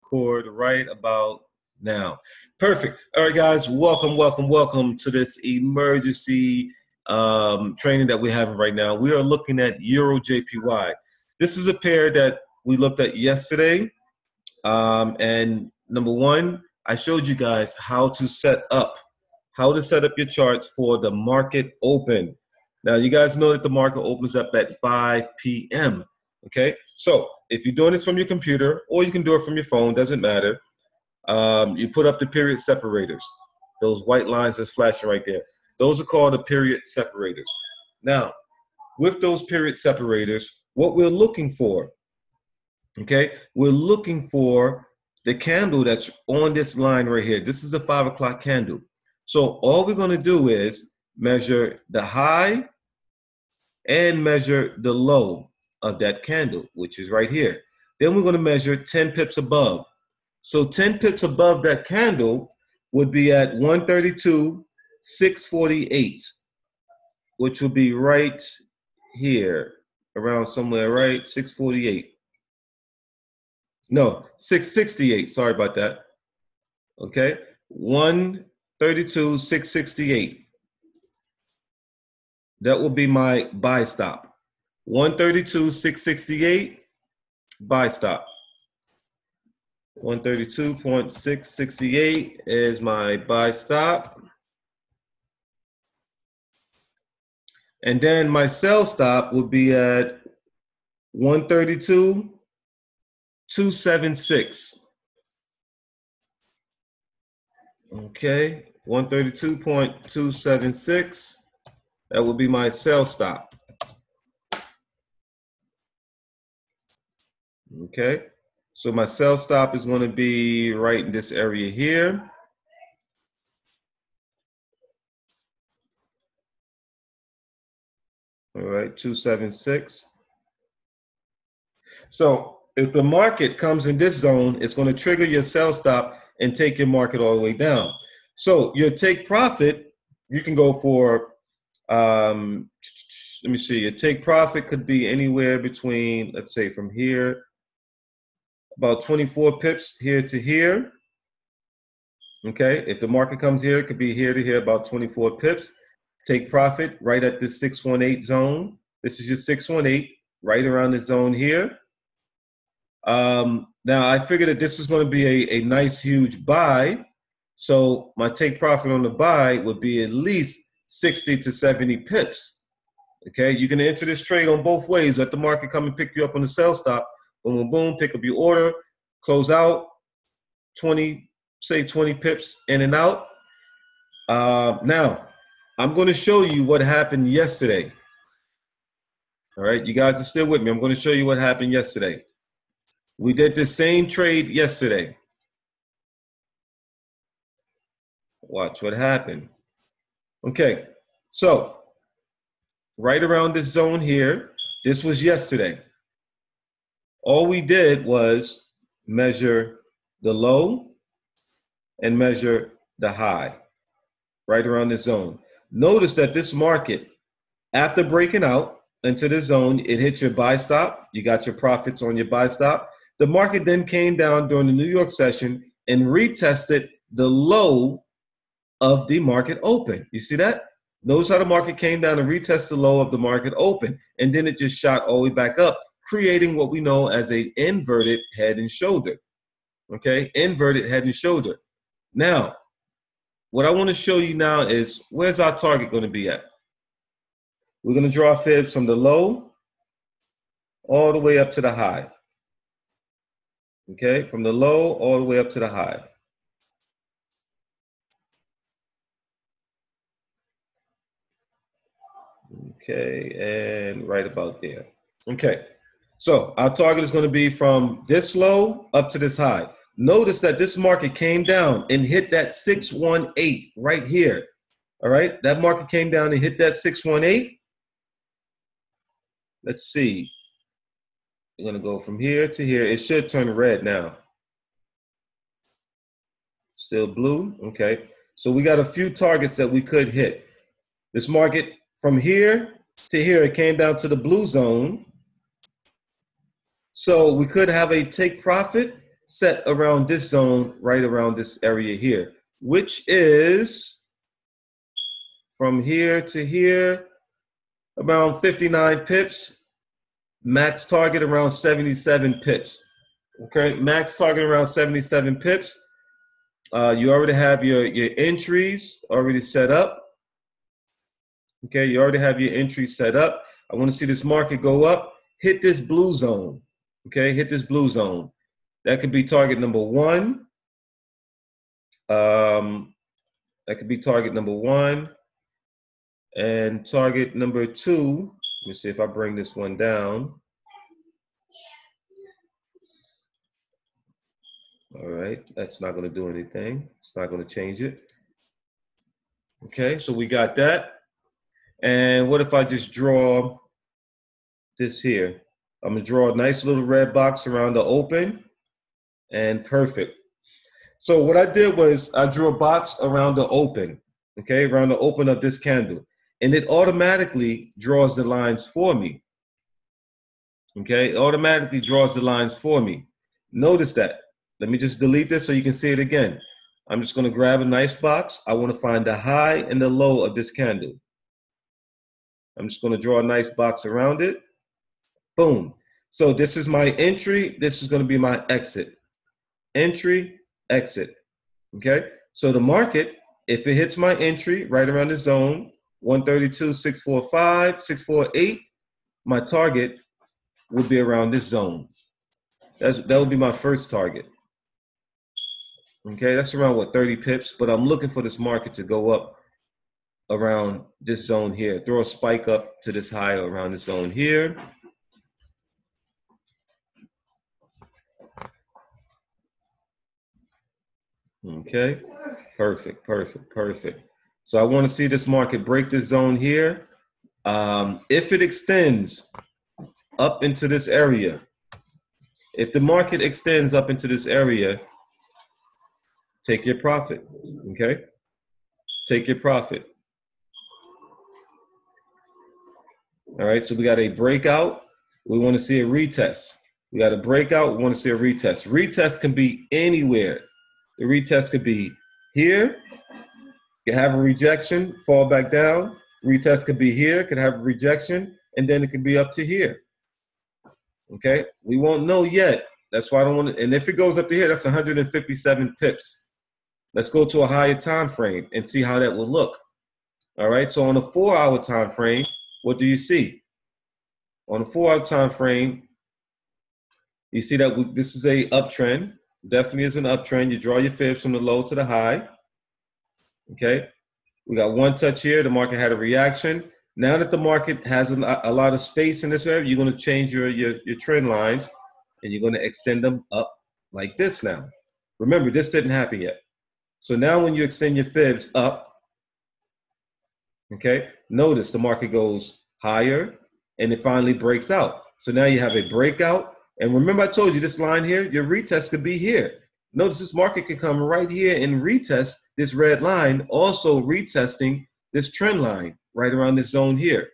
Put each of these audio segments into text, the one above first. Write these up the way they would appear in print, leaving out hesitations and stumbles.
record right about now. Perfect. All right, guys, welcome to this emergency training that we're having right now. We are looking at eurojpy. This is a pair that we looked at yesterday. And number one, I showed you guys how to set up your charts for the market open. Now, you guys know that the market opens up at 5 p.m. Okay, so if you're doing this from your computer, or you can do it from your phone, doesn't matter. You put up the period separators. Those white lines that's flashing right there. Those are called the period separators. Now, with those period separators, what we're looking for, okay, we're looking for the candle that's on this line right here. This is the 5 o'clock candle. So all we're going to do is measure the high and measure the low of that candle, which is right here. Then we're going to measure 10 pips above. So 10 pips above that candle would be at 132,648, which will be right here, around somewhere, right? 648. No, 668. Sorry about that. Okay, 132,668. That will be my buy stop. 132,668 buy stop. 132.668 is my buy stop. And then my sell stop would be at 132.276. Okay, 132.276. That would be my sell stop. Okay, so my sell stop is going to be right in this area here. All right, 276. So if the market comes in this zone, it's going to trigger your sell stop and take your market all the way down. So your take profit, you can go for, let me see, your take profit could be anywhere between, let's say from here, about 24 pips here to here. Okay, if the market comes here, it could be here to here, about 24 pips. Take profit right at this 618 zone. This is your 618, right around the zone here. Now I figured that this is going to be a nice huge buy. So my take profit on the buy would be at least 60 to 70 pips. Okay, you can enter this trade on both ways. Let the market come and pick you up on the sell stop. Boom, boom, boom, pick up your order, close out, 20 pips in and out. Now, I'm going to show you what happened yesterday. All right, you guys are still with me. I'm going to show you what happened yesterday. We did the same trade yesterday. Watch what happened. Okay, so right around this zone here, this was yesterday. All we did was measure the low and measure the high right around this zone. Notice that this market, after breaking out into the zone, it hit your buy stop. You got your profits on your buy stop. The market then came down during the New York session and retested the low of the market open. You see that? Notice how the market came down and retested the low of the market open. And then it just shot all the way back up, creating what we know as an inverted head and shoulder. Okay, inverted head and shoulder. Now, what I want to show you now is, where's our target going to be at? We're going to draw fibs from the low all the way up to the high. Okay, from the low all the way up to the high. Okay, and right about there. Okay, so our target is going to be from this low up to this high. Notice that this market came down and hit that 618 right here. All right, that market came down and hit that 618. Let's see. We're going to go from here to here. It should turn red now. Still blue. Okay, so we got a few targets that we could hit. This market from here to here, it came down to the blue zone. So we could have a take profit set around this zone, right around this area here, which is from here to here, around 59 pips. Max target around 77 pips. Okay, max target around 77 pips. You already have your entries already set up. Okay, you already have your entries set up. I want to see this market go up. Hit this blue zone. Okay, hit this blue zone. That could be target number one. That could be target number one. And target number two. Let me see if I bring this one down. All right, that's not going to do anything. It's not going to change it. Okay, so we got that. And what if I just draw this here? I'm going to draw a nice little red box around the open. And perfect. So what I did was I drew a box around the open, okay, around the open of this candle. And it automatically draws the lines for me. Okay, it automatically draws the lines for me. Notice that. Let me just delete this so you can see it again. I'm just going to grab a nice box. I want to find the high and the low of this candle. I'm just going to draw a nice box around it. Boom. So this is my entry. This is going to be my exit. Entry, exit. Okay. So the market, if it hits my entry right around the zone, 132.645, 648, my target would be around this zone. That would be my first target. Okay, that's around what, 30 pips, but I'm looking for this market to go up around this zone here. Throw a spike up to this high around this zone here. Okay, perfect, perfect, perfect. So I want to see this market break this zone here. If it extends up into this area, if the market extends up into this area, take your profit, okay? Take your profit. All right, so we got a breakout. We want to see a retest. We got a breakout. We want to see a retest. Retest can be anywhere. The retest could be here. You have a rejection, fall back down. Retest could be here, could have a rejection, and then it could be up to here. Okay, we won't know yet. That's why I don't want to. And if it goes up to here, that's 157 pips. Let's go to a higher time frame and see how that will look. All right, so on a 4-hour time frame, what do you see? On a 4-hour time frame, you see that this is a uptrend. Definitely is an uptrend. You draw your fibs from the low to the high. Okay, we got one touch here. The market had a reaction. Now that the market has a lot of space in this area, you're going to change your trend lines, and you're going to extend them up like this now. Remember, this didn't happen yet. So now when you extend your fibs up, okay, notice the market goes higher, and it finally breaks out. So now you have a breakout. And remember I told you this line here, your retest could be here. Notice this market could come right here and retest this red line, also retesting this trend line right around this zone here.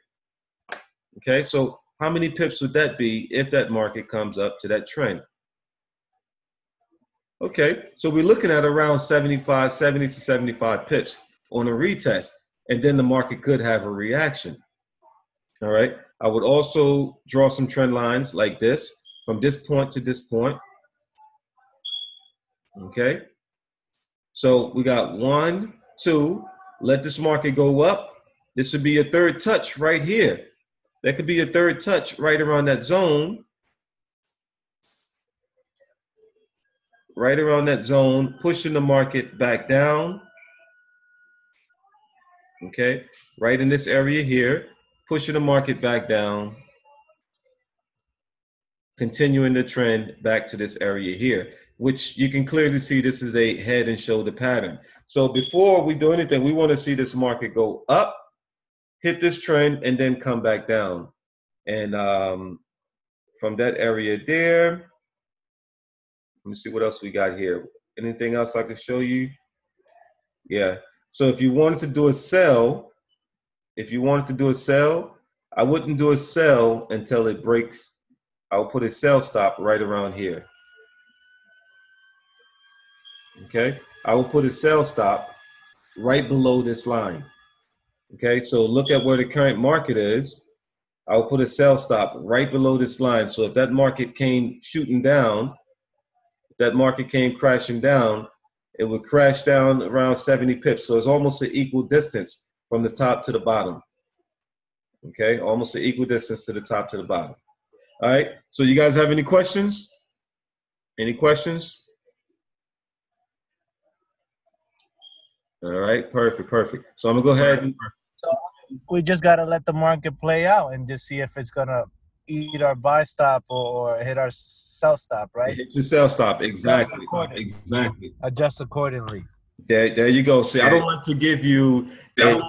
Okay, so how many pips would that be if that market comes up to that trend? Okay, so we're looking at around 70 to 75 pips on a retest, and then the market could have a reaction. All right, I would also draw some trend lines like this, from this point to this point. Okay, so we got 1, 2, let this market go up. This would be a third touch right here. That could be a third touch right around that zone. Right around that zone, pushing the market back down. Okay, right in this area here, pushing the market back down. Continuing the trend back to this area here, which you can clearly see this is a head and shoulder pattern. So before we do anything, we want to see this market go up, hit this trend, and then come back down. And from that area there, let me see what else we got here. Anything else I can show you? Yeah. So if you wanted to do a sell, I wouldn't do a sell until it breaks. I'll put a sell stop right around here. Okay, I will put a sell stop right below this line. Okay, so look at where the current market is. I'll put a sell stop right below this line. So if that market came shooting down, if that market came crashing down, it would crash down around 70 pips. So it's almost an equal distance from the top to the bottom. Okay, almost an equal distance to the top to the bottom. All right, so you guys have any questions? Any questions? All right, perfect, perfect. So I'm gonna go ahead and we just gotta let the market play out and just see if it's gonna eat our buy stop or hit our sell stop, right? hit your sell stop. Exactly, exactly. Adjust accordingly. There you go. See, I don't like to give you a take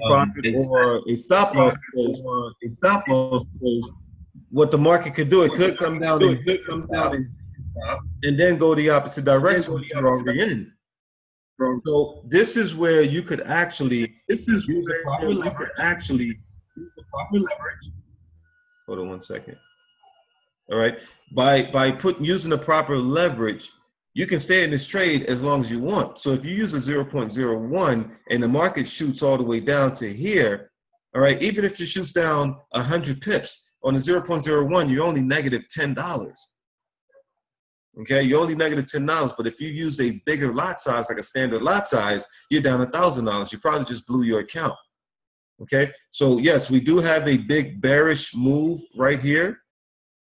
profit or a stop loss because what the market could do, it could come down and then go the opposite direction, which you're already in. So this is where you could actually use the proper leverage. Hold on one second. All right, by using the proper leverage, you can stay in this trade as long as you want. So if you use a 0.01 and the market shoots all the way down to here, all right, even if it shoots down 100 pips on a 0.01, you're only negative $10. Okay, you're only negative $10. But if you used a bigger lot size, like a standard lot size, you're down $1,000. You probably just blew your account. Okay, so yes, we do have a big bearish move right here.